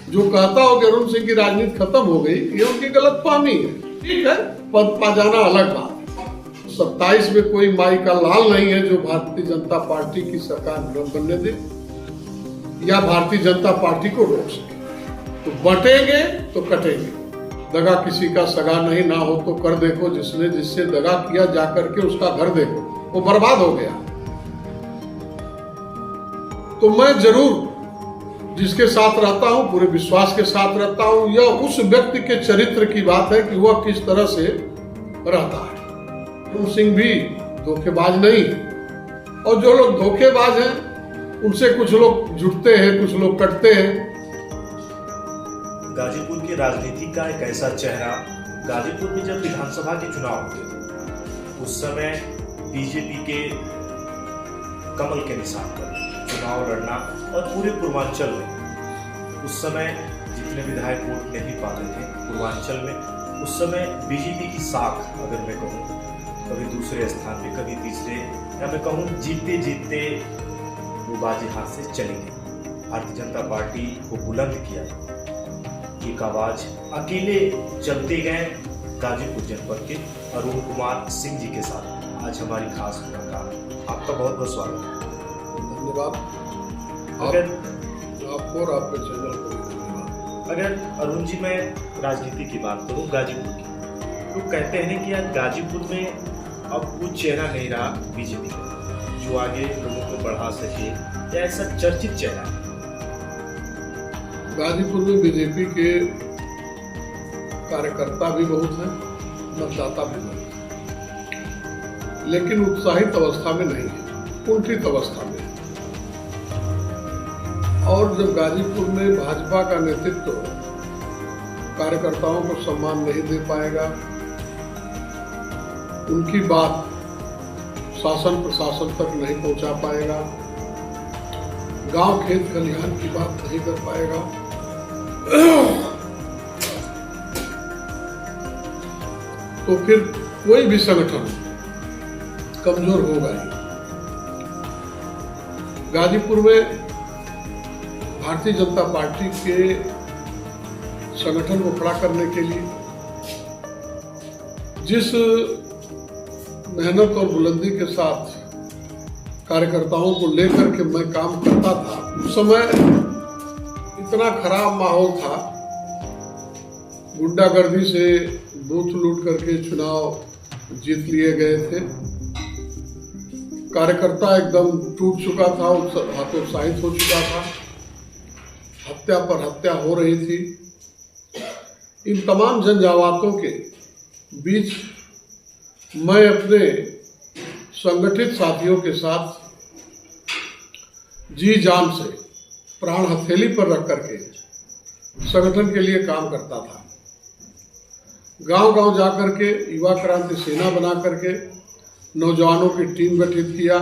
जो कहता हो कि अरुण सिंह की राजनीति खत्म हो गई, ये उनकी गलतफहमी है। ठीक है, पद पा जाना अलग बात। 27 में कोई माई का लाल नहीं है जो भारतीय जनता पार्टी की सरकार न बनने दे या भारतीय जनता पार्टी को रोक सके। तो बटेंगे तो कटेंगे। दगा किसी का सगा नहीं, ना हो तो कर देखो, जिसने जिससे दगा किया जाकर के उसका घर देखो, वो बर्बाद हो गया। तो मैं जरूर जिसके साथ रहता हूं पूरे विश्वास के साथ रहता हूं। यह उस व्यक्ति के चरित्र की बात है कि वह किस तरह से रहता है। अरुण सिंह भी धोखेबाज नहीं, और जो लोग धोखेबाज हैं उनसे कुछ लोग जुड़ते हैं, कुछ लोग कटते हैं। गाजीपुर की राजनीति का एक ऐसा चेहरा, गाजीपुर में जब विधानसभा के चुनाव हुए उस समय बीजेपी के कमल के निशान पर चुनाव लड़ना, और पूरे पूर्वांचल में उस समय जितने विधायक वोट नहीं पाते थे पूर्वांचल में, उस समय बीजेपी की साख, अगर मैं कहूँ, कभी दूसरे स्थान पे, कभी तीसरे, या मैं कहूँ जीतते जीतते वो बाजी हाथ से चली गई। भारतीय जनता पार्टी को बुलंद किया, एक आवाज अकेले चलते गए गाजीपुर जनपद के अरुण कुमार सिंह जी के साथ। आज हमारी खास मुलाकात, आपका बहुत बहुत स्वागत है। धन्यवाद आपको और आपके चैनल को धन्यवाद। अगर अरुण जी मैं राजनीति की बात करूं गाजीपुर की, तो कहते हैं कि यार गाजीपुर में अब वो चेहरा नहीं रहा बीजेपी का जो आगे लोगों को बढ़ा सके, या ऐसा चर्चित चेहरा है। गाजीपुर में बीजेपी के कार्यकर्ता भी बहुत हैं, मतदाता भी बहुत हैं, लेकिन उत्साहित अवस्था में नहीं है, कुंठित अवस्था में। और जब गाजीपुर में भाजपा का नेतृत्व कार्यकर्ताओं को सम्मान नहीं दे पाएगा, उनकी बात शासन प्रशासन तक नहीं पहुंचा पाएगा, गांव खेत खलिहान की बात नहीं कर पाएगा, तो फिर कोई भी संगठन कमजोर होगा ही। गाजीपुर में भारतीय जनता पार्टी के संगठन को खड़ा करने के लिए जिस मेहनत और बुलंदी के साथ कार्यकर्ताओं को लेकर के मैं काम करता था, उस समय इतना खराब माहौल था, गुंडागर्दी से बूथ लूट करके चुनाव जीत लिए गए थे, कार्यकर्ता एकदम टूट चुका था, हतोत्साहित हो चुका था, हत्या पर हत्या हो रही थी। इन तमाम झंझावातों के बीच मैं अपने संगठित साथियों के साथ जी जान से प्राण हथेली पर रख करके संगठन के लिए काम करता था। गांव गांव जाकर के युवा क्रांति सेना बना करके नौजवानों की टीम गठित किया।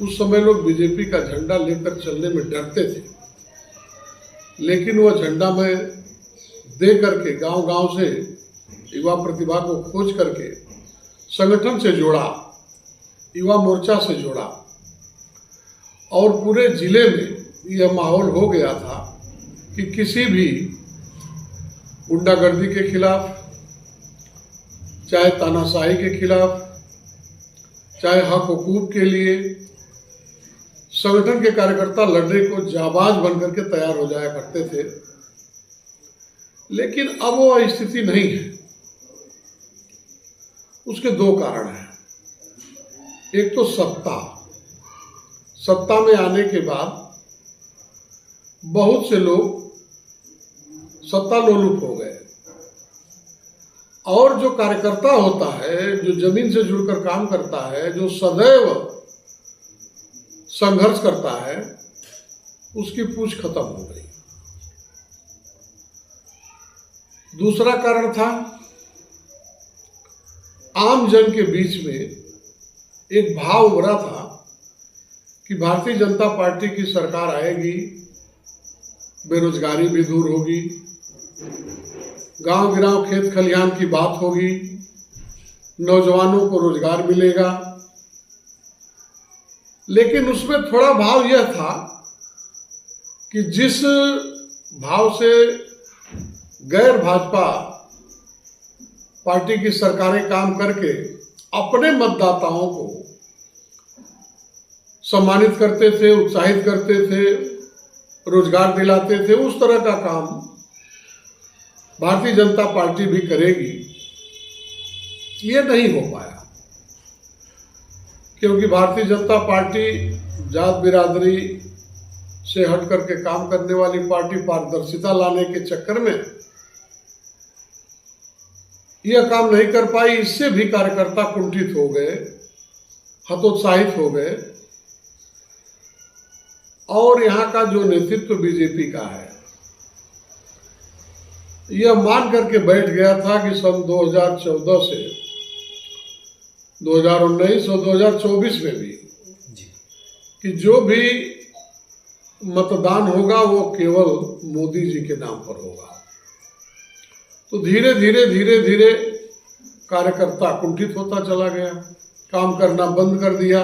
उस समय लोग बीजेपी का झंडा लेकर चलने में डरते थे, लेकिन वह झंडा मैं दे करके गांव गांव से युवा प्रतिभा को खोज करके संगठन से जोड़ा, युवा मोर्चा से जोड़ा, और पूरे जिले में यह माहौल हो गया था कि किसी भी गुंडागर्दी के खिलाफ, चाहे तानाशाही के खिलाफ, चाहे हक हुकूक के लिए संगठन के कार्यकर्ता लड़ने को जाबाज बनकर के तैयार हो जाया करते थे। लेकिन अब वो स्थिति नहीं है। उसके दो कारण हैं। एक तो सत्ता में आने के बाद बहुत से लोग सत्ता लोलुप हो गए, और जो कार्यकर्ता होता है, जो जमीन से जुड़कर काम करता है, जो सदैव संघर्ष करता है, उसकी पूछ खत्म हो गई। दूसरा कारण था, आम जन के बीच में एक भाव उभरा था कि भारतीय जनता पार्टी की सरकार आएगी, बेरोजगारी भी दूर होगी, गांव गिराव खेत खलिहान की बात होगी, नौजवानों को रोजगार मिलेगा। लेकिन उसमें थोड़ा भाव यह था कि जिस भाव से गैर भाजपा पार्टी की सरकारें काम करके अपने मतदाताओं को सम्मानित करते थे, उत्साहित करते थे, रोजगार दिलाते थे, उस तरह का काम भारतीय जनता पार्टी भी करेगी, ये नहीं हो पाया। क्योंकि भारतीय जनता पार्टी जात बिरादरी से हट करके काम करने वाली पार्टी, पारदर्शिता लाने के चक्कर में यह काम नहीं कर पाई। इससे भी कार्यकर्ता कुंठित हो गए, हतोत्साहित हो गए और यहाँ का जो नेतृत्व बीजेपी का है यह मान करके बैठ गया था कि सन 2014 से 2019 और 2024 में भी कि जो भी मतदान होगा वो केवल मोदी जी के नाम पर होगा। तो धीरे धीरे कार्यकर्ता कुंठित होता चला गया, काम करना बंद कर दिया।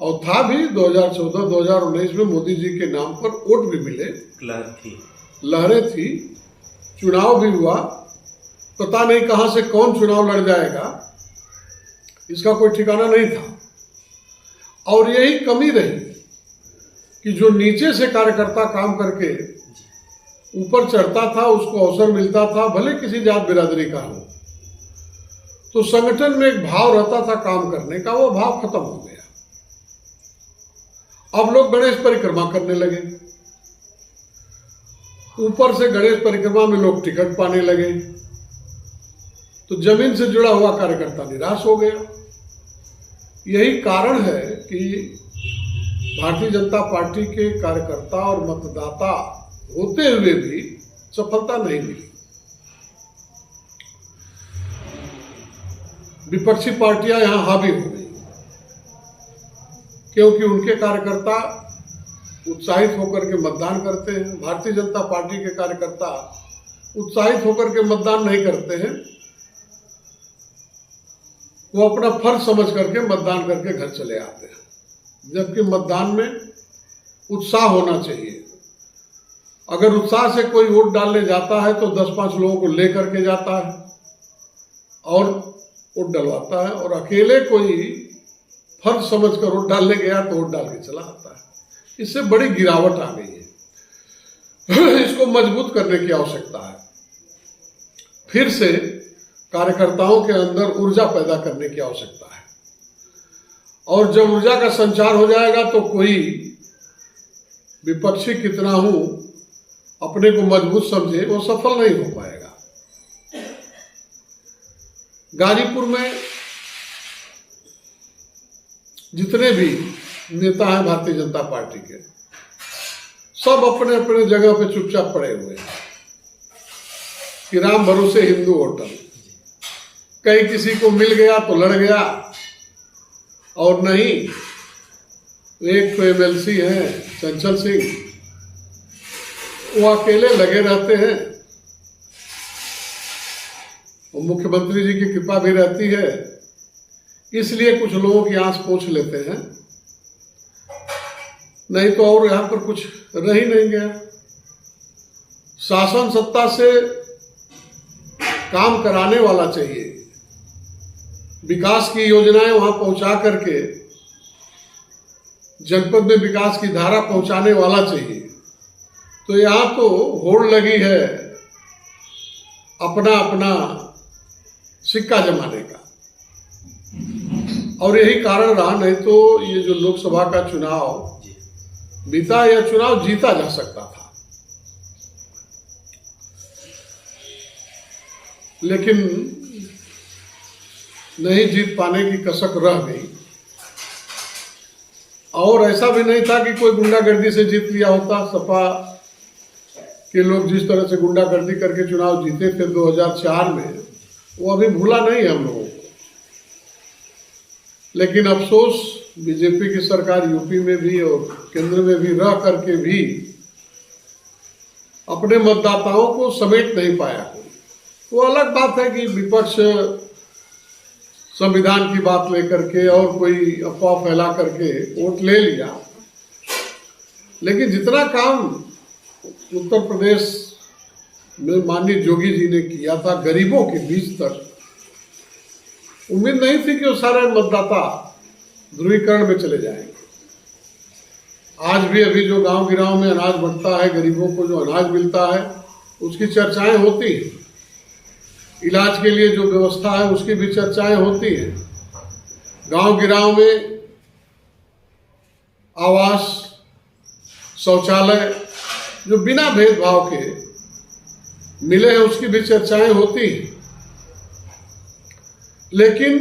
और था भी 2014-2019 में मोदी जी के नाम पर वोट भी मिले, लहरें थी, चुनाव भी हुआ। पता नहीं कहां से कौन चुनाव लड़ जाएगा इसका कोई ठिकाना नहीं था। और यही कमी रही कि जो नीचे से कार्यकर्ता काम करके ऊपर चढ़ता था उसको अवसर मिलता था, भले किसी जात बिरादरी का हो, तो संगठन में एक भाव रहता था काम करने का, वो भाव खत्म हो गया। अब लोग गणेश परिक्रमा करने लगे, ऊपर से गणेश परिक्रमा में लोग टिकट पाने लगे, तो जमीन से जुड़ा हुआ कार्यकर्ता निराश हो गया। यही कारण है कि भारतीय जनता पार्टी के कार्यकर्ता और मतदाता होते हुए भी सफलता नहीं मिली। विपक्षी पार्टियां यहां हावी हो गई क्योंकि उनके कार्यकर्ता उत्साहित होकर के मतदान करते हैं। भारतीय जनता पार्टी के कार्यकर्ता उत्साहित होकर के मतदान नहीं करते हैं, वो अपना फर्ज समझ करके मतदान करके घर चले आते हैं। जबकि मतदान में उत्साह होना चाहिए। अगर उत्साह से कोई वोट डालने जाता है तो 10-5 लोगों को लेकर के जाता है और वोट डलवाता है, और अकेले कोई फर्ज समझकर वोट डालने गया तो वोट डाल के चला आता है। इससे बड़ी गिरावट आ गई है। इसको मजबूत करने की आवश्यकता है। फिर से कार्यकर्ताओं के अंदर ऊर्जा पैदा करने की आवश्यकता है, और जब ऊर्जा का संचार हो जाएगा तो कोई विपक्षी कितना हूं अपने को मजबूत समझे वो सफल नहीं हो पाएगा। गाजीपुर में जितने भी नेता हैं भारतीय जनता पार्टी के, सब अपने अपने जगह पे चुपचाप पड़े हुए हैं कि राम भरोसे हिंदू होटल। कहीं किसी को मिल गया तो लड़ गया, और नहीं एक तो एमएलसी हैं चंचल सिंह, वो अकेले लगे रहते हैं। और मुख्यमंत्री जी की कृपा भी रहती है, इसलिए कुछ लोगों की आंख पोंछ लेते हैं, नहीं तो और यहां पर कुछ रह ही नहीं गया। शासन सत्ता से काम कराने वाला चाहिए, विकास की योजनाएं वहां पहुंचा करके जनपद में विकास की धारा पहुंचाने वाला चाहिए। तो यहां तो होड़ लगी है अपना अपना सिक्का जमाने का, और यही कारण रहा। नहीं तो ये जो लोकसभा का चुनाव बीता, यह चुनाव जीता जा सकता था, लेकिन नहीं जीत पाने की कसक रह गई। और ऐसा भी नहीं था कि कोई गुंडागर्दी से जीत लिया होता। सपा के लोग जिस तरह से गुंडागर्दी करके चुनाव जीते थे 2004 में, वो अभी भूला नहीं है हम लोगों को। लेकिन अफसोस बीजेपी की सरकार यूपी में भी और केंद्र में भी रह करके भी अपने मतदाताओं को समेट नहीं पाया। वो अलग बात है कि विपक्ष संविधान की बात लेकर के और कोई अफवाह फैला करके वोट ले लिया, लेकिन जितना काम उत्तर प्रदेश में माननीय योगी जी ने किया था गरीबों के बीच तक, उम्मीद नहीं थी कि वो सारे मतदाता ध्रुवीकरण में चले जाएंगे। आज भी अभी जो गांव गिराव में अनाज बढ़ता है, गरीबों को जो अनाज मिलता है, उसकी चर्चाएं होती हैं। इलाज के लिए जो व्यवस्था है उसकी भी चर्चाएं होती हैं। गांव गिराव में आवास, शौचालय जो बिना भेदभाव के मिले हैं उसकी भी चर्चाएं होती हैं। लेकिन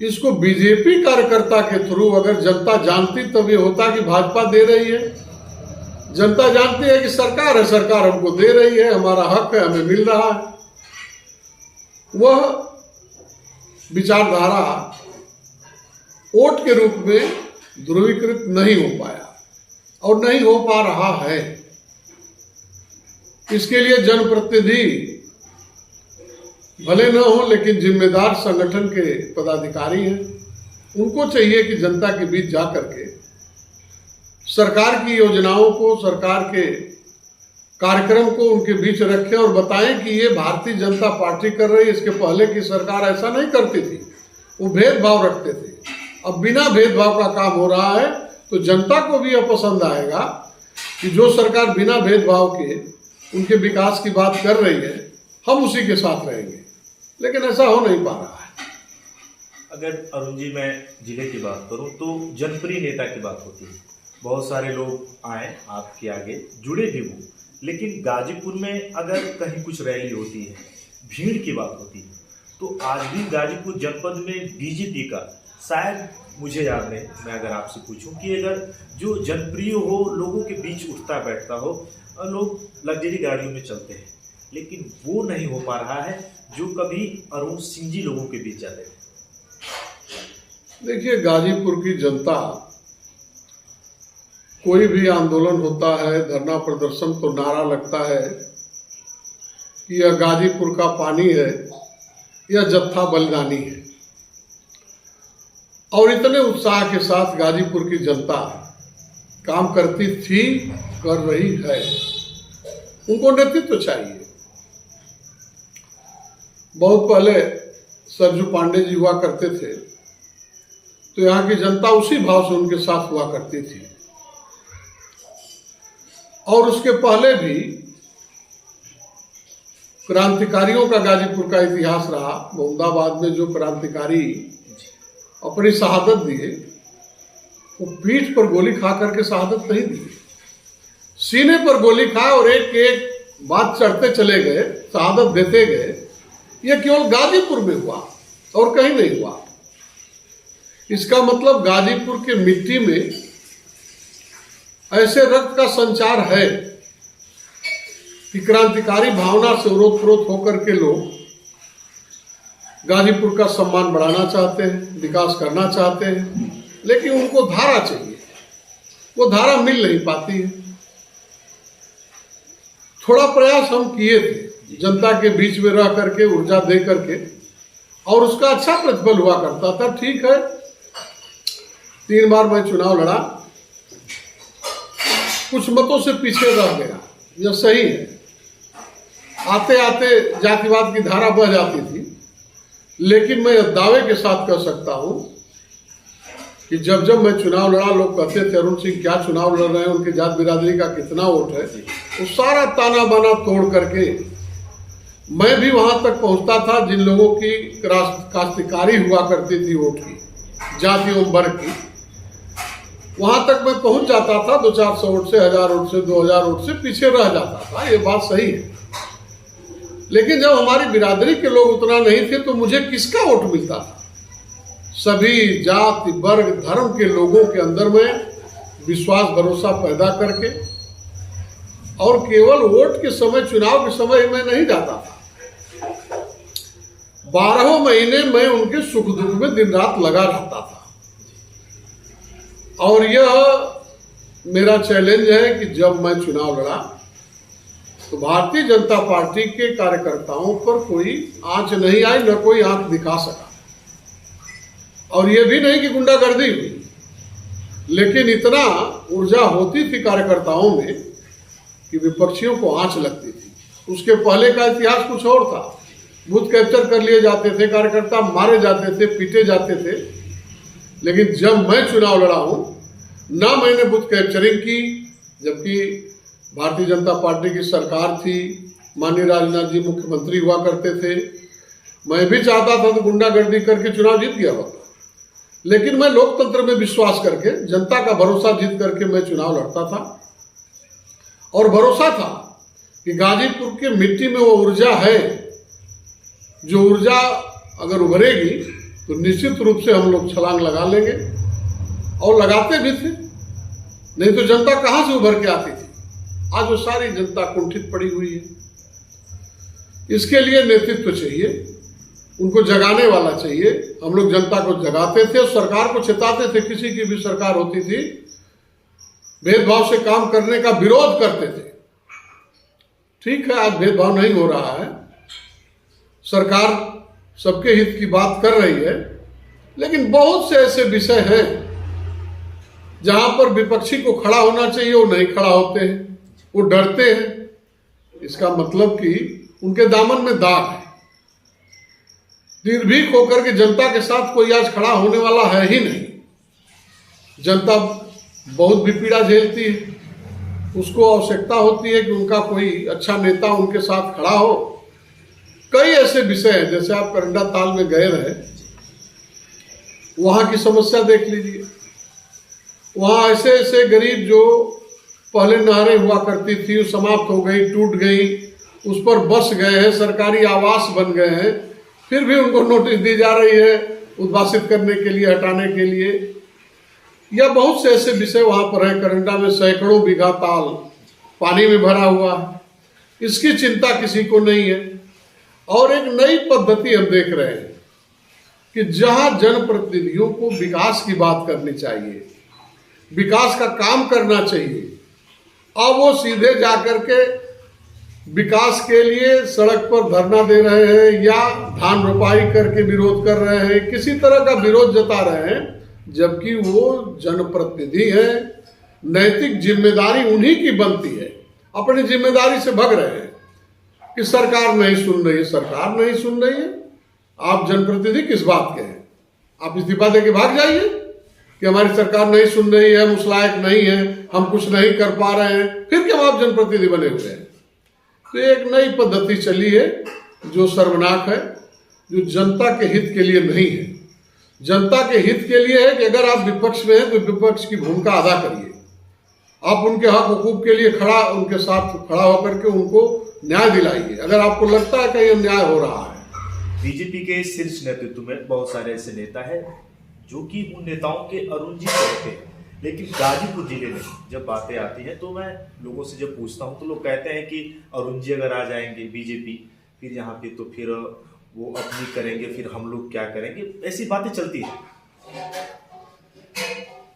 इसको बीजेपी कार्यकर्ता के थ्रू अगर जनता जानती तब ये होता कि भाजपा दे रही है। जनता जानती है कि सरकार है, सरकार हमको दे रही है, हमारा हक है, हमें मिल रहा है। वह विचारधारा वोट के रूप में ध्रुवीकृत नहीं हो पाया और नहीं हो पा रहा है। इसके लिए जनप्रतिनिधि भले न हो लेकिन जिम्मेदार संगठन के पदाधिकारी हैं, उनको चाहिए कि जनता के बीच जाकर के सरकार की योजनाओं को, सरकार के कार्यक्रम को उनके बीच रखें और बताएं कि ये भारतीय जनता पार्टी कर रही है। इसके पहले की सरकार ऐसा नहीं करती थी, वो भेदभाव रखते थे। अब बिना भेदभाव का काम हो रहा है तो जनता को भी यह पसंद आएगा कि जो सरकार बिना भेदभाव के उनके विकास की बात कर रही है, हम उसी के साथ रहेंगे। लेकिन ऐसा हो नहीं पा रहा है। अगर अरुण जी मैं जिले की बात करूं तो जनप्रिय नेता की बात होती है, बहुत सारे लोग आए आपके आगे, जुड़े भी वो, लेकिन गाजीपुर में अगर कहीं कुछ रैली होती है, भीड़ की बात होती है, तो आज भी गाजीपुर जनपद में बीजेपी का शायद, मुझे याद नहीं, मैं अगर आपसे पूछूं कि अगर जो जनप्रिय हो, लोगों के बीच उठता बैठता हो, लोग लग्जरी गाड़ियों में चलते हैं, लेकिन वो नहीं हो पा रहा है जो कभी अरुण सिंह जी लोगों के बीच जाते थे। देखिए, गाजीपुर की जनता, कोई भी आंदोलन होता है, धरना प्रदर्शन, तो नारा लगता है कि यह गाजीपुर का पानी है, यह जत्था बलिदानी है। और इतने उत्साह के साथ गाजीपुर की जनता काम करती थी, कर रही है। उनको नेतृत्व चाहिए। बहुत पहले सरजू पांडे जी हुआ करते थे, तो यहाँ की जनता उसी भाव से उनके साथ हुआ करती थी। और उसके पहले भी क्रांतिकारियों का गाजीपुर का इतिहास रहा। मोहम्मदाबाद में जो क्रांतिकारी अपनी शहादत दिए, वो पीठ पर गोली खा करके शहादत नहीं दी, सीने पर गोली खाए और एक एक बात चढ़ते चले गए, शहादत देते गए। यह केवल गाजीपुर में हुआ और कहीं नहीं हुआ। इसका मतलब गाजीपुर के मिट्टी में ऐसे रक्त का संचार है कि क्रांतिकारी भावना से ओतप्रोत होकर के लोग गाजीपुर का सम्मान बढ़ाना चाहते हैं, विकास करना चाहते हैं, लेकिन उनको धारा चाहिए। वो धारा मिल नहीं पाती है। थोड़ा प्रयास हम किए थे जनता के बीच में रह करके, ऊर्जा दे करके, और उसका अच्छा प्रतिफल हुआ करता था। ठीक है, 3 बार मैं चुनाव लड़ा, कुछ मतों से पीछे रह गया, यह सही है। आते आते जातिवाद की धारा बह जाती थी, लेकिन मैं दावे के साथ कह सकता हूं कि जब जब मैं चुनाव लड़ा, लोग कहते थे अरुण सिंह क्या चुनाव लड़ रहे हैं, उनकी जात बिरादरी का कितना वोट है। वो सारा ताना बाना तोड़ करके मैं भी वहां तक पहुंचता था जिन लोगों की काश्तकारी हुआ करती थी वोट की, जाति एवं वर्ग की, वहां तक मैं पहुंच जाता था। 200-400 वोट से, 1000 वोट से, 2000 वोट से पीछे रह जाता था। ये बात सही है। लेकिन जब हमारी बिरादरी के लोग उतना नहीं थे तो मुझे किसका वोट मिलता था? सभी जाति, वर्ग, धर्म के लोगों के अंदर में विश्वास, भरोसा पैदा करके, और केवल वोट के समय, चुनाव के समय मैं नहीं जाता था। 12 महीने मैं उनके सुख दुख में दिन रात लगा रहता था। और यह मेरा चैलेंज है कि जब मैं चुनाव लड़ा तो भारतीय जनता पार्टी के कार्यकर्ताओं पर कोई आंच नहीं आई, न कोई आंख दिखा सका। और यह भी नहीं कि गुंडागर्दी हुई, लेकिन इतना ऊर्जा होती थी कार्यकर्ताओं में कि विपक्षियों को आंच लगती थी। उसके पहले का इतिहास कुछ और था। बूथ कैप्चर कर लिए जाते थे, कार्यकर्ता मारे जाते थे, पीटे जाते थे। लेकिन जब मैं चुनाव लड़ा हूं, ना मैंने बूथ कैप्चरिंग की, जबकि भारतीय जनता पार्टी की सरकार थी, माननीय राजनाथ जी मुख्यमंत्री हुआ करते थे। मैं भी चाहता था तो गुंडागर्दी करके चुनाव जीत गया होता, लेकिन मैं लोकतंत्र में विश्वास करके, जनता का भरोसा जीत करके मैं चुनाव लड़ता था। और भरोसा था कि गाजीपुर की मिट्टी में वो ऊर्जा है, जो ऊर्जा अगर उभरेगी तो निश्चित रूप से हम लोग छलांग लगा लेंगे, और लगाते भी थे। नहीं तो जनता कहां से उभर के आती थी? आज वो सारी जनता कुंठित पड़ी हुई है। इसके लिए नेतृत्व चाहिए, उनको जगाने वाला चाहिए। हम लोग जनता को जगाते थे और सरकार को चेताते थे। किसी की भी सरकार होती थी, भेदभाव से काम करने का विरोध करते थे। ठीक है, आज भेदभाव नहीं हो रहा है, सरकार सबके हित की बात कर रही है, लेकिन बहुत से ऐसे विषय हैं जहां पर विपक्षी को खड़ा होना चाहिए, वो नहीं खड़ा होते हैं, वो डरते हैं। इसका मतलब कि उनके दामन में दाग है। निर्भीक होकर के जनता के साथ कोई आज खड़ा होने वाला है ही नहीं। जनता बहुत भी पीड़ा झेलती है, उसको आवश्यकता होती है कि उनका कोई अच्छा नेता उनके साथ खड़ा हो। कई ऐसे विषय हैं, जैसे आप करंडा ताल में गए रहे, वहां की समस्या देख लीजिए। वहां ऐसे ऐसे गरीब जो पहले नहरें हुआ करती थी, वो समाप्त हो गई, टूट गई, उस पर बस गए हैं, सरकारी आवास बन गए हैं, फिर भी उनको नोटिस दी जा रही है उद्वासित करने के लिए, हटाने के लिए। या बहुत से ऐसे विषय वहां पर है। करंडा में सैकड़ों बीघा ताल पानी में भरा हुआ है, इसकी चिंता किसी को नहीं है। और एक नई पद्धति हम देख रहे हैं कि जहां जनप्रतिनिधियों को विकास की बात करनी चाहिए, विकास का काम करना चाहिए, अब वो सीधे जाकर के विकास के लिए सड़क पर धरना दे रहे हैं या धान रोपाई करके विरोध कर रहे हैं, किसी तरह का विरोध जता रहे हैं, जबकि वो जनप्रतिनिधि है। नैतिक जिम्मेदारी उन्हीं की बनती है। अपनी जिम्मेदारी से भाग रहे हैं कि सरकार नहीं सुन रही है। सरकार नहीं सुन रही है, आप जनप्रतिनिधि किस बात के हैं? आप इस्तीफा देके भाग जाइए कि हमारी सरकार नहीं सुन रही है, हम उस लायक नहीं है, हम कुछ नहीं कर पा रहे हैं, फिर क्यों आप जनप्रतिनिधि बने हुए हैं? तो एक नई पद्धति चली है जो शर्मनाक है, जो जनता के हित के लिए नहीं है। जनता के हित के लिए है कि अगर आप विपक्ष में हैं तो विपक्ष की भूमिका अदा करिए। आप उनके हक हुकूक के लिए उनके साथ खड़ा होकर के उनको न्याय दिलाइए, अगर आपको लगता है कि यह अन्याय हो रहा है। बीजेपी के शीर्ष नेतृत्व में बहुत सारे ऐसे नेता हैं जो कि उन नेताओं के अरुण जी कहते हैं, लेकिन गाजीपुर जिले में जब बातें आती हैं तो मैं लोगों से जब पूछता हूं तो लोग कहते हैं कि अरुण जी अगर आ जाएंगे बीजेपी, फिर यहाँ पे तो फिर वो अपनी करेंगे, फिर हम लोग क्या करेंगे, ऐसी बातें चलती हैं।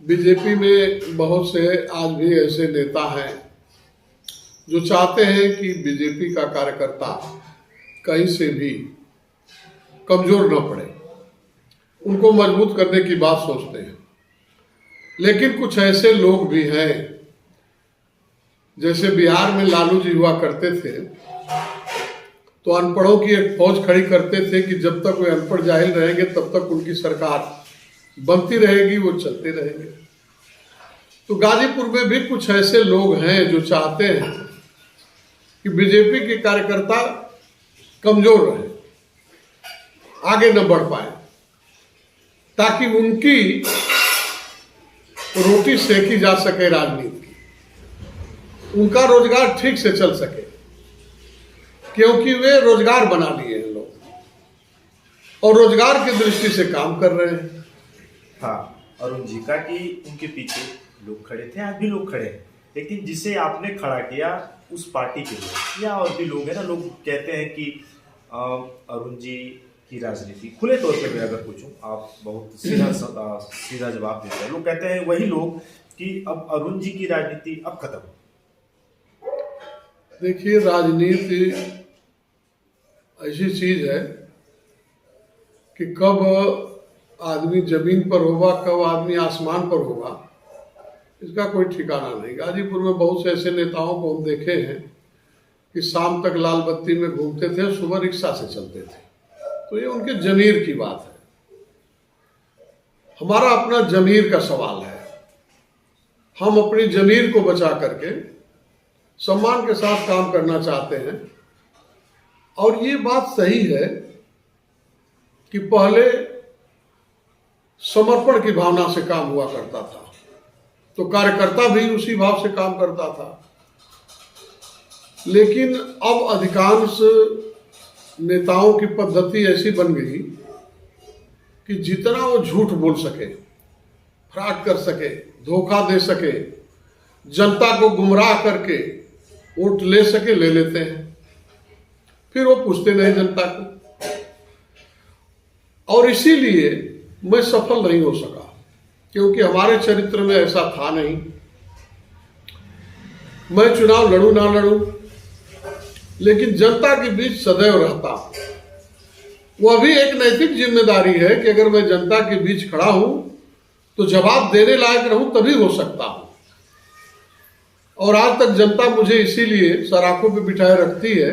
बीजेपी में बहुत से आज भी ऐसे नेता हैं जो चाहते हैं कि बीजेपी का कार्यकर्ता कहीं से भी कमजोर न पड़े, उनको मजबूत करने की बात सोचते हैं। लेकिन कुछ ऐसे लोग भी हैं, जैसे बिहार में लालू जी हुआ करते थे तो अनपढ़ों की एक फौज खड़ी करते थे कि जब तक वे अनपढ़ जाहिल रहेंगे तब तक उनकी सरकार बनती रहेगी, वो चलते रहेंगे। तो गाजीपुर में भी कुछ ऐसे लोग हैं जो चाहते हैं कि बीजेपी के कार्यकर्ता कमजोर रहे, आगे न बढ़ पाए, ताकि उनकी रोटी सेकी जा सके राजनीति की, उनका रोजगार ठीक से चल सके, क्योंकि वे रोजगार बना लिए हैं लोग और रोजगार की दृष्टि से काम कर रहे हैं। हाँ, अरुण जी का कि उनके पीछे लोग खड़े थे, आज भी लोग खड़े हैं, लेकिन जिसे आपने खड़ा किया उस पार्टी के लोग या और भी लोग हैं ना, लोग कहते हैं कि अरुण जी की राजनीति, खुले तौर पे मैं अगर पूछूं, आप बहुत सीधा जवाब देते हैं, लोग कहते हैं वही लोग कि अब अरुण जी की राजनीति अब खत्म। देखिए, राजनीति ऐसी चीज है कि कब आदमी जमीन पर होगा, कब आदमी आसमान पर होगा, इसका कोई ठिकाना नहीं। गाजीपुर में बहुत से ऐसे नेताओं को हम देखे हैं कि शाम तक लाल बत्ती में घूमते थे, सुबह रिक्शा से चलते थे। तो ये उनके जमीर की बात है। हमारा अपना जमीर का सवाल है। हम अपनी जमीर को बचा करके सम्मान के साथ काम करना चाहते हैं। और ये बात सही है कि पहले समर्पण की भावना से काम हुआ करता था, तो कार्यकर्ता भी उसी भाव से काम करता था। लेकिन अब अधिकांश नेताओं की पद्धति ऐसी बन गई कि जितना वो झूठ बोल सके, फ्रॉड कर सके, धोखा दे सके, जनता को गुमराह करके वोट ले सके, ले लेते हैं। फिर वो पूछते नहीं जनता को। और इसीलिए मैं सफल नहीं हो सका, क्योंकि हमारे चरित्र में ऐसा था नहीं। मैं चुनाव लड़ूं ना लड़ूं, लेकिन जनता के बीच सदैव रहता। वह भी एक नैतिक जिम्मेदारी है कि अगर मैं जनता के बीच खड़ा हूं तो जवाब देने लायक रहूं, तभी हो सकता हूं। और आज तक जनता मुझे इसीलिए सराखों पे बिठाए रखती है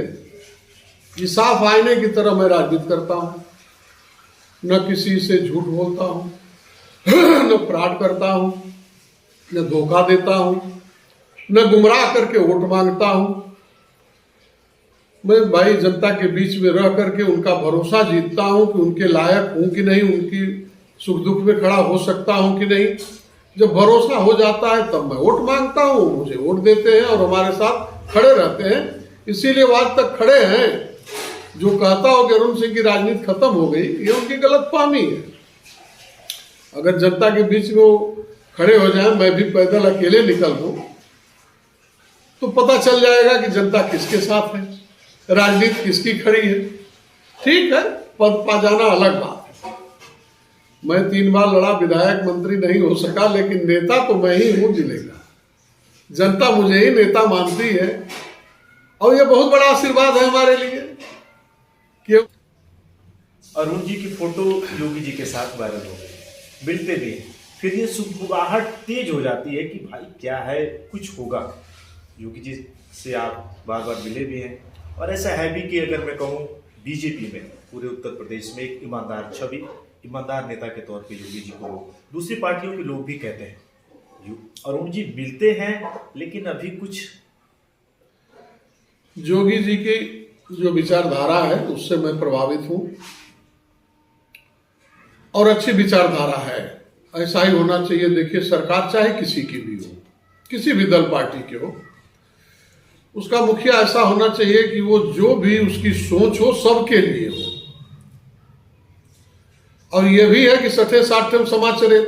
कि साफ आईने की तरह मैं राजनीति करता हूं। न किसी से झूठ बोलता हूं, न फ्रॉड करता हूं, न धोखा देता हूं, न गुमराह करके वोट मांगता हूं। मैं भाई जनता के बीच में रह करके उनका भरोसा जीतता हूं कि उनके लायक हूं कि नहीं, उनकी सुख दुख में खड़ा हो सकता हूं कि नहीं। जब भरोसा हो जाता है तब मैं वोट मांगता हूं, मुझे वोट देते हैं और हमारे साथ खड़े रहते हैं। इसीलिए वो आज तक खड़े हैं। जो कहता हो कि अरुण सिंह की राजनीति खत्म हो गई, ये उनकी गलतफहमी है। अगर जनता के बीच में वो खड़े हो जाए, मैं भी पैदल अकेले निकल दूं, तो पता चल जाएगा कि जनता किसके साथ है, राजनीति किसकी खड़ी है। ठीक है, पद पा जाना अलग बात है। मैं 3 बार लड़ा, विधायक मंत्री नहीं हो सका, लेकिन नेता तो मैं ही हूं जिले का। जनता मुझे ही नेता मानती है और ये बहुत बड़ा आशीर्वाद है हमारे लिए। अरुण जी की फोटो योगी जी के साथ वायरल हो गई, मिलते भी हैं। फिर ये सुगबुगाहट तेज हो जाती है कि भाई क्या है, कुछ होगा। योगी जी से आप बार बार मिले भी हैं, और ऐसा है भी कि अगर मैं कहूँ बीजेपी में पूरे उत्तर प्रदेश में एक ईमानदार छवि, ईमानदार नेता के तौर पे योगी जी को दूसरी पार्टियों के लोग भी कहते हैं। अरुण जी मिलते हैं, लेकिन अभी कुछ योगी जी की जो विचारधारा है उससे मैं प्रभावित हूं, और अच्छी विचारधारा है, ऐसा ही होना चाहिए। देखिए, सरकार चाहे किसी की भी हो, किसी भी दल पार्टी के हो, उसका मुखिया ऐसा होना चाहिए कि वो जो भी उसकी सोच हो सबके लिए हो। और यह भी है कि सठे साठे समाज चले।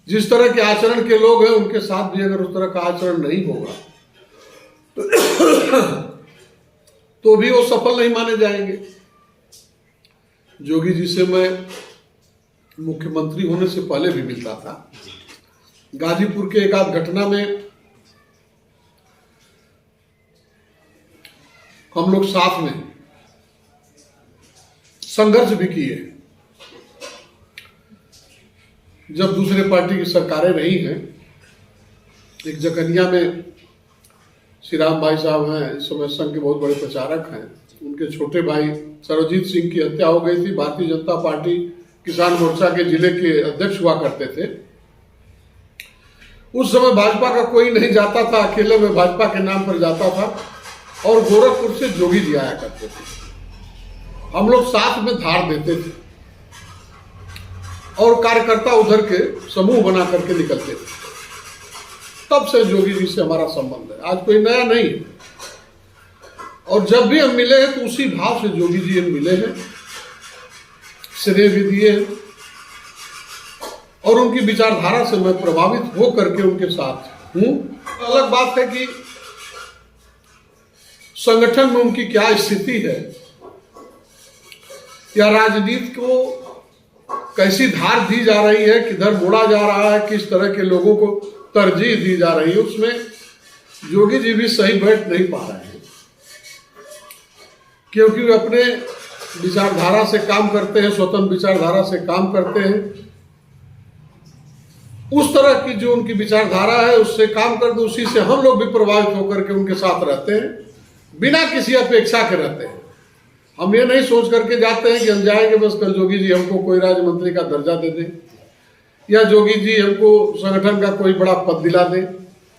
जिस तरह के आचरण के लोग हैं उनके साथ भी अगर उस तरह का आचरण नहीं होगा तो भी वो सफल नहीं माने जाएंगे। योगी जी से मैं मुख्यमंत्री होने से पहले भी मिलता था। गाजीपुर के एक आध घटना में हम लोग साथ में संघर्ष भी किए। जब दूसरे पार्टी की सरकारें रही हैं, एक जकनिया में श्री राम भाई साहब हैं, इस समय संघ के बहुत बड़े प्रचारक हैं, उनके छोटे भाई सर्वजीत सिंह की हत्या हो गई थी। भारतीय जनता पार्टी किसान मोर्चा के जिले के अध्यक्ष हुआ करते थे। उस समय भाजपा का कोई नहीं जाता था, अकेले में भाजपा के नाम पर जाता था, और गोरखपुर से जोगी जी आया करते थे। हम लोग साथ में धार देते थे और कार्यकर्ता उधर के समूह बना करके निकलते थे। तब से जोगी जी से हमारा संबंध है, आज कोई नया नहीं है। और जब भी हम मिले हैं तो उसी भाव से जोगी जी हम मिले हैं, श्रेय भी दिए हैं, और उनकी विचारधारा से मैं प्रभावित हो करके उनके साथ हूं। अलग बात है कि संगठन में उनकी क्या स्थिति है, या राजनीति को कैसी धार दी जा रही है, किधर मोड़ा जा रहा है, किस तरह के लोगों को तरजीह दी जा रही है, उसमें योगी जी भी सही बैठ नहीं पा रहे हैं। क्योंकि वे अपने विचारधारा से काम करते हैं, स्वतंत्र विचारधारा से काम करते हैं। उस तरह की जो उनकी विचारधारा है उससे काम करते, उसी से हम लोग भी प्रभावित होकर के उनके साथ रहते हैं, बिना किसी अपेक्षा के रहते हैं। हम ये नहीं सोच करके जाते हैं कि हम जाएंगे बस कल जोगी जी हमको कोई राज्य मंत्री का दर्जा दे दें या जोगी जी हमको संगठन का कोई बड़ा पद दिला दें,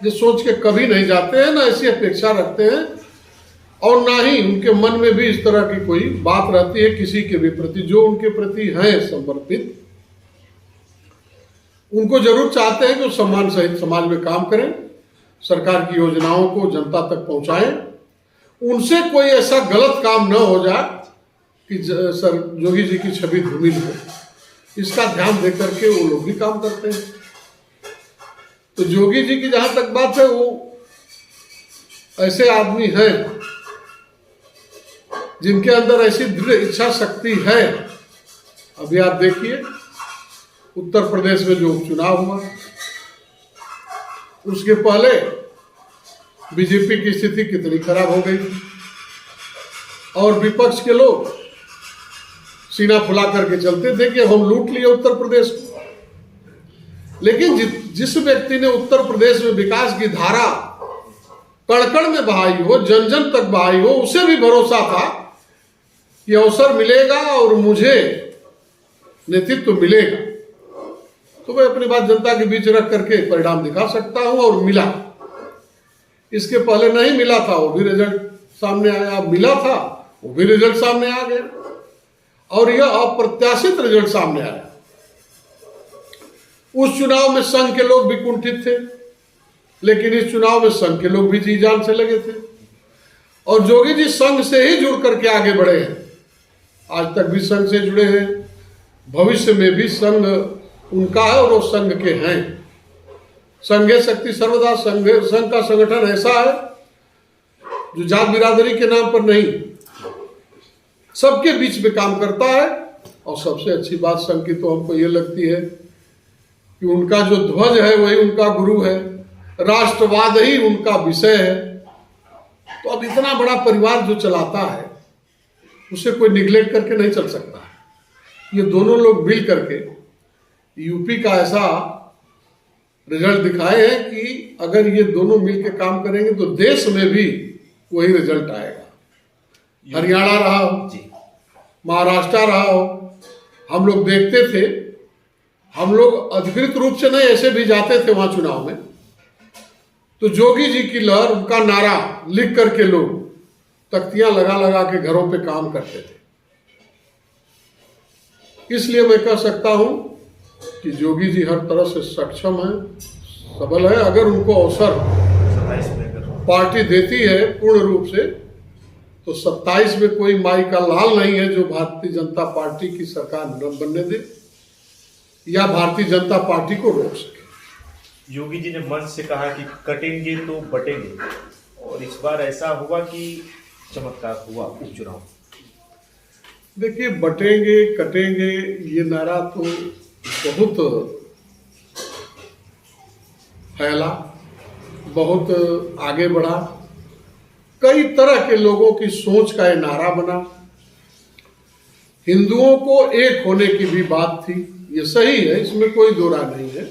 ये सोच के कभी नहीं जाते हैं, ना ऐसी अपेक्षा रखते हैं और ना ही उनके मन में भी इस तरह की कोई बात रहती है किसी के भी प्रति। जो उनके प्रति है समर्पित, उनको जरूर चाहते हैं कि वो सम्मान सहित समाज में काम करें, सरकार की योजनाओं को जनता तक पहुंचाएं, उनसे कोई ऐसा गलत काम न हो जाए कि सर जोगी जी की छवि धूमिल हो, इसका ध्यान देकर के वो लोग भी काम करते हैं। तो जोगी जी की जहां तक बात है, वो ऐसे आदमी हैं जिनके अंदर ऐसी दृढ़ इच्छा शक्ति है। अभी आप देखिए उत्तर प्रदेश में जो उपचुनाव हुआ, उसके पहले बीजेपी की स्थिति कितनी खराब हो गई और विपक्ष के लोग सीना फुला करके चलते थे कि हम लूट लिए उत्तर प्रदेश को। लेकिन जिस व्यक्ति ने उत्तर प्रदेश में विकास की धारा कण-कण में बहाई हो, जन जन तक बहाई हो, उसे भी भरोसा था कि अवसर मिलेगा और मुझे नेतृत्व मिलेगा, तो मैं अपनी बात जनता के बीच रख करके परिणाम दिखा सकता हूं, और मिला। इसके पहले नहीं मिला था, वो भी रिजल्ट सामने आया, मिला था वो भी रिजल्ट सामने आ गया, और यह अप्रत्याशित रिजल्ट सामने आया। उस चुनाव में संघ के लोग भी कुंठित थे, लेकिन इस चुनाव में संघ के लोग भी जी जान से लगे थे, और जोगी जी संघ से ही जुड़ करके आगे बढ़े हैं। आज तक भी संघ से जुड़े हैं, भविष्य में भी संघ उनका है और वो संघ के हैं। संघे शक्ति सर्वदा, संघ का संगठन ऐसा है जो जात बिरादरी के नाम पर नहीं, सबके बीच में काम करता है। और सबसे अच्छी बात संघ की तो हमको ये लगती है कि उनका जो ध्वज है वही उनका गुरु है, राष्ट्रवाद ही उनका विषय है। तो अब इतना बड़ा परिवार जो चलाता है उसे कोई निगलेक्ट करके नहीं चल सकता। ये दोनों लोग मिल करके यूपी का ऐसा रिजल्ट दिखाए हैं कि अगर ये दोनों मिलकर काम करेंगे तो देश में भी वही रिजल्ट आएगा। हरियाणा रहा हो, महाराष्ट्र रहा हो, हम लोग देखते थे, हम लोग अधिकृत रूप से नहीं ऐसे भी जाते थे वहां चुनाव में, तो जोगी जी की लहर, उनका नारा लिख करके लोग तख्तियां लगा लगा के घरों पे काम करते थे। इसलिए मैं कह सकता हूं कि जोगी जी हर तरह से सक्षम है, सबल है। अगर उनको अवसर पार्टी देती है पूर्ण रूप से, तो 27 में कोई माई का लाल नहीं है जो भारतीय जनता पार्टी की सरकार न बनने दे या भारतीय जनता पार्टी को रोक सके। योगी जी ने मंच से कहा कि कटेंगे तो बटेंगे, और इस बार ऐसा हुआ कि चमत्कार हुआ उपचुनाव। देखिए, बटेंगे कटेंगे ये नारा तो बहुत फैला, बहुत आगे बढ़ा, कई तरह के लोगों की सोच का ये नारा बना। हिंदुओं को एक होने की भी बात थी, ये सही है, इसमें कोई दो राय नहीं है,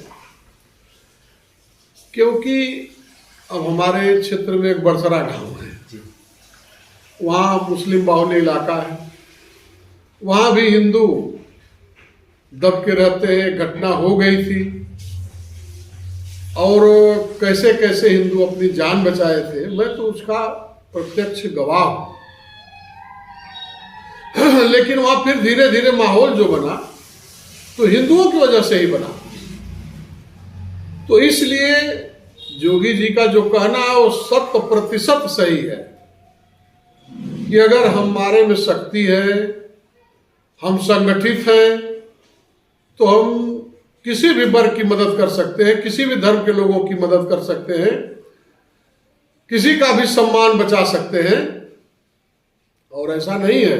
क्योंकि अब हमारे क्षेत्र में एक बड़सरा गांव है, वहाँ मुस्लिम बाहुल्य इलाका है, वहाँ भी हिंदू दब के रहते हैं। घटना हो गई थी और कैसे कैसे हिंदू अपनी जान बचाए थे, मैं तो उसका प्रत्यक्ष गवाह हूं। लेकिन वहां फिर धीरे धीरे माहौल जो बना तो हिंदुओं की वजह से ही बना। तो इसलिए जोगी जी का जो कहना है वो 100% सही है कि अगर हमारे में शक्ति है, हम संगठित हैं, तो हम किसी भी वर्ग की मदद कर सकते हैं, किसी भी धर्म के लोगों की मदद कर सकते हैं, किसी का भी सम्मान बचा सकते हैं। और ऐसा नहीं है,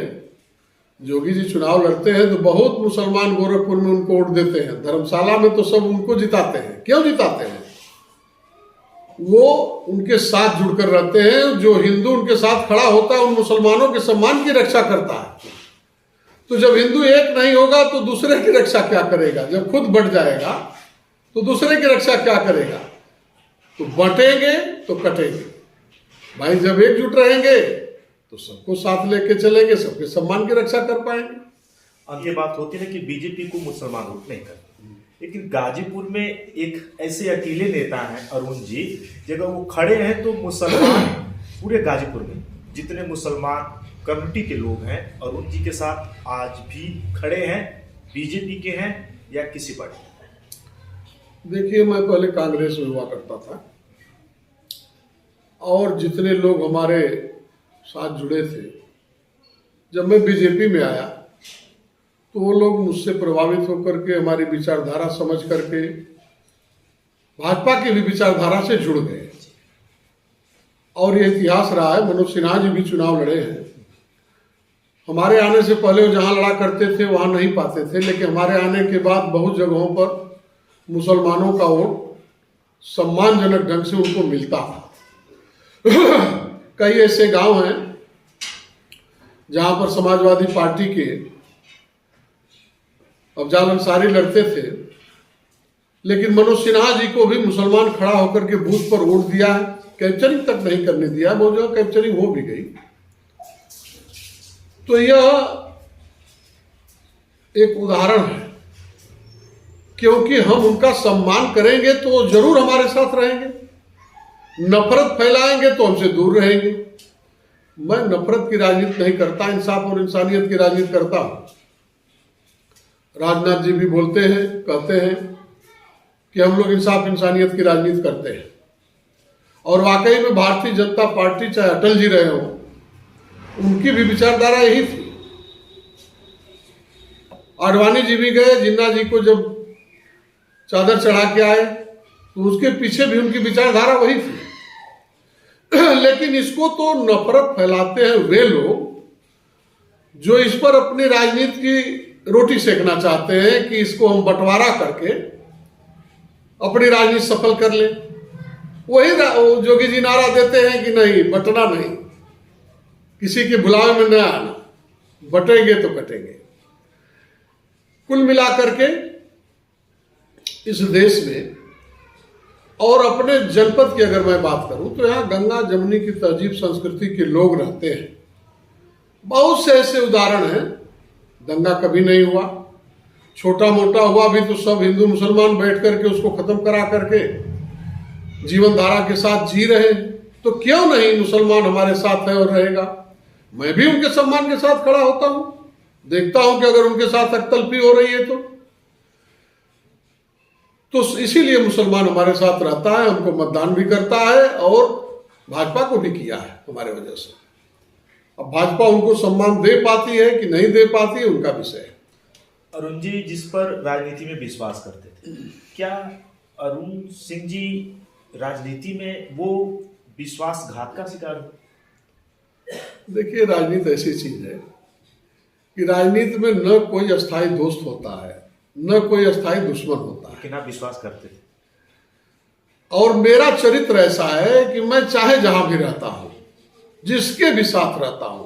जोगी जी चुनाव लड़ते हैं तो बहुत मुसलमान गोरखपुर में उनको वोट देते हैं, धर्मशाला में तो सब उनको जिताते हैं। क्यों जिताते हैं? वो उनके साथ जुड़कर रहते हैं। जो हिंदू उनके साथ खड़ा होता है उन मुसलमानों के सम्मान की रक्षा करता है। तो जब हिंदू एक नहीं होगा तो दूसरे की रक्षा क्या करेगा? जब खुद बढ़ जाएगा तो दूसरे की रक्षा क्या करेगा? तो बंटेंगे तो कटेंगे। भाई जब एकजुट रहेंगे तो सबको साथ लेके चलेंगे, सबके सम्मान की रक्षा कर पाएंगे। अब ये बात होती है कि बीजेपी को मुसलमान वोट नहीं करते, लेकिन गाजीपुर में एक ऐसे अकेले नेता हैं अरुण जी, जगह वो खड़े हैं तो मुसलमान पूरे गाजीपुर में जितने मुसलमान कम्युनिटी के लोग हैं अरुण जी के साथ आज भी खड़े हैं, बीजेपी के हैं या किसी पार्टी? देखिए, मैं पहले कांग्रेस में हुआ करता था और जितने लोग हमारे साथ जुड़े थे, जब मैं बीजेपी में आया तो वो लोग मुझसे प्रभावित होकर के हमारी विचारधारा समझ करके भाजपा की भी विचारधारा से जुड़ गए। और ये इतिहास रहा है, मनोज सिन्हा जी भी चुनाव लड़े हैं। हमारे आने से पहले वो जहाँ लड़ा करते थे वहाँ नहीं पाते थे, लेकिन हमारे आने के बाद बहुत जगहों पर मुसलमानों का वोट सम्मानजनक ढंग से उनको मिलता था। कई ऐसे गांव हैं जहां पर समाजवादी पार्टी के अफजाल अंसारी लड़ते थे, लेकिन मनोज सिन्हा जी को भी मुसलमान खड़ा होकर के बूथ पर वोट दिया है, कैप्चरिंग तक नहीं करने दिया, वो जो कैप्चरिंग हो भी गई। तो यह एक उदाहरण है, क्योंकि हम उनका सम्मान करेंगे तो जरूर हमारे साथ रहेंगे, नफरत फैलाएंगे तो हमसे दूर रहेंगे। मैं नफरत की राजनीति नहीं करता, इंसाफ और इंसानियत की राजनीति करता हूं। राजनाथ जी भी बोलते हैं, कहते हैं कि हम लोग इंसाफ इंसानियत की राजनीति करते हैं, और वाकई में भारतीय जनता पार्टी चाहे अटल जी रहे हो, उनकी भी विचारधारा यही थी। आडवाणी जी भी गए, जिन्ना जी को जब चादर चढ़ा के आए तो उसके पीछे भी उनकी विचारधारा वही थी। लेकिन इसको तो नफरत फैलाते हैं वे लोग जो इस पर अपनी राजनीति की रोटी सेकना चाहते हैं कि इसको हम बंटवारा करके अपनी राजनीति सफल कर ले। वही जोगी जी नारा देते हैं कि नहीं, बंटना नहीं, किसी के बुलावे में न आना, बटेंगे तो कटेंगे। कुल मिलाकर के इस देश में और अपने जनपद की अगर मैं बात करूं तो यहाँ गंगा जमुनी की तहजीब संस्कृति के लोग रहते हैं। बहुत से ऐसे उदाहरण हैं, दंगा कभी नहीं हुआ, छोटा मोटा हुआ भी तो सब हिंदू मुसलमान बैठ करके उसको खत्म करा करके जीवन धारा के साथ जी रहे। तो क्यों नहीं मुसलमान हमारे साथ है और रहेगा। मैं भी उनके सम्मान के साथ खड़ा होता हूं, देखता हूं कि अगर उनके साथ अकतलफी हो रही है तो इसीलिए मुसलमान हमारे साथ रहता है, हमको मतदान भी करता है और भाजपा को भी किया है हमारे वजह से। अब भाजपा उनको सम्मान दे पाती है कि नहीं दे पाती है, उनका विषय है। अरुण जी जिस पर राजनीति में विश्वास करते थे, क्या अरुण सिंह जी राजनीति में वो विश्वासघात का शिकार हुए? देखिए, राजनीति ऐसी चीज है कि राजनीति में न कोई अस्थायी दोस्त होता है, न कोई अस्थायी दुश्मन होता है। लेकिन आप विश्वास करते थे। और मेरा चरित्र ऐसा है कि मैं चाहे जहां भी रहता हूं, जिसके भी साथ रहता हूं,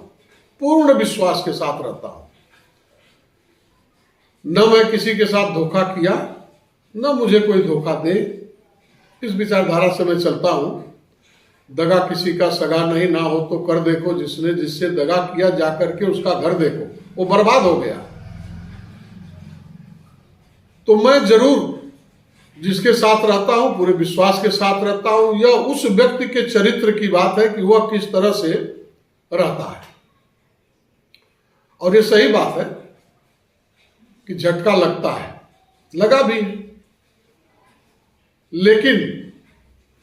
पूर्ण विश्वास के साथ रहता हूं। न मैं किसी के साथ धोखा किया, न मुझे कोई धोखा दे, इस विचारधारा से मैं चलता हूं। दगा किसी का सगा नहीं, ना हो तो कर देखो, जिसने जिससे दगा किया जाकर के उसका घर देखो, वो बर्बाद हो गया। तो मैं जरूर जिसके साथ रहता हूं पूरे विश्वास के साथ रहता हूं। यह उस व्यक्ति के चरित्र की बात है कि वह किस तरह से रहता है। और ये सही बात है कि झटका लगता है, लगा भी। लेकिन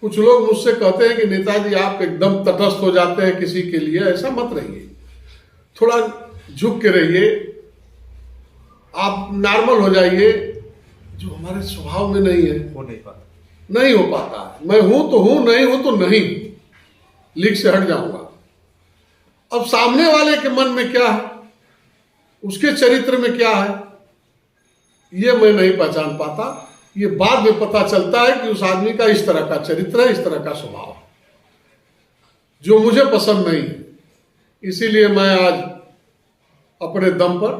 कुछ लोग मुझसे कहते हैं कि नेताजी आप एकदम तटस्थ हो जाते हैं किसी के लिए, ऐसा मत रहिए, थोड़ा झुक के रहिए, आप नॉर्मल हो जाइए, जो हमारे स्वभाव में नहीं है। हो नहीं पाता, नहीं हो पाता है। मैं हूं तो हूं, नहीं हूं तो नहीं, लीक से हट जाऊंगा। अब सामने वाले के मन में क्या है, उसके चरित्र में क्या है, ये मैं नहीं पहचान पाता। ये बाद में पता चलता है कि उस आदमी का इस तरह का चरित्र है, इस तरह का स्वभाव है, जो मुझे पसंद नहीं है। इसीलिए मैं आज अपने दम पर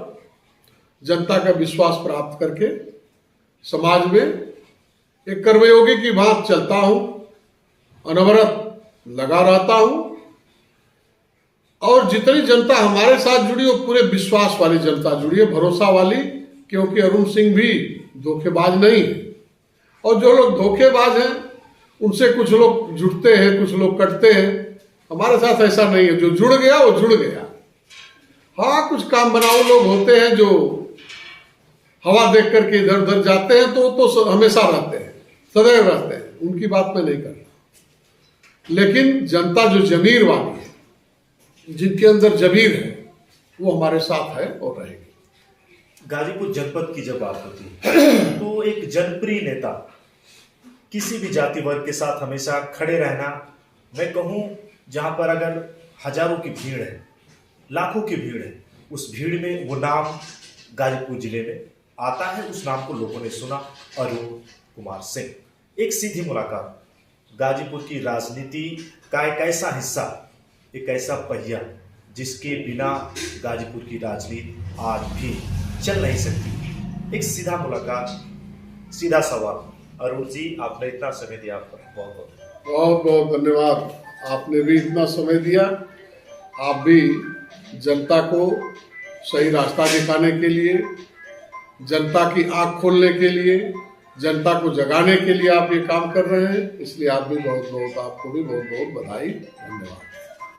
जनता का विश्वास प्राप्त करके समाज में एक कर्मयोगी की बात चलता हूं, अनवरत लगा रहता हूं, और जितनी जनता हमारे साथ जुड़ी वो पूरे विश्वास वाली जनता जुड़ी है, भरोसा वाली, क्योंकि अरुण सिंह भी धोखेबाज नहीं है। और जो लोग धोखेबाज हैं उनसे कुछ लोग जुड़ते हैं, कुछ लोग कटते हैं। हमारे साथ ऐसा नहीं है, जो जुड़ गया वो जुड़ गया। हाँ, कुछ काम बनाओ लोग होते हैं जो हवा देख करके इधर उधर जाते हैं, तो हमेशा रहते हैं, सदैव रहते हैं, उनकी बात में नहीं करता। लेकिन जनता जो जमीर वाली है, जिनके अंदर जमीर है, वो हमारे साथ है और रहेगी। गाजीपुर जनपद की जब बात होती है तो एक जनप्रिय नेता किसी भी जाति वर्ग के साथ हमेशा खड़े रहना, मैं कहूं जहां पर अगर हजारों की भीड़ है, लाखों की भीड़ है, उस भीड़ में वो नाम गाजीपुर जिले में आता है। उस नाम को लोगों ने सुना, अरुण कुमार सिंह। एक सीधी मुलाकात, गाजीपुर की राजनीति का एक ऐसा हिस्सा, एक ऐसा पहिया जिसके बिना गाजीपुर की राजनीति आज भी चल नहीं सकती। एक सीधा मुलाकात, सीधा सवाल। अरुण जी, आपने इतना समय दिया, आपका बहुत बहुत धन्यवाद। आपने भी इतना समय दिया। आप भी जनता को सही रास्ता दिखाने के लिए, जनता की आंख खोलने के लिए, जनता को जगाने के लिए आप ये काम कर रहे हैं, इसलिए आप भी बहुत बहुत, आपको भी बहुत बहुत बधाई, धन्यवाद।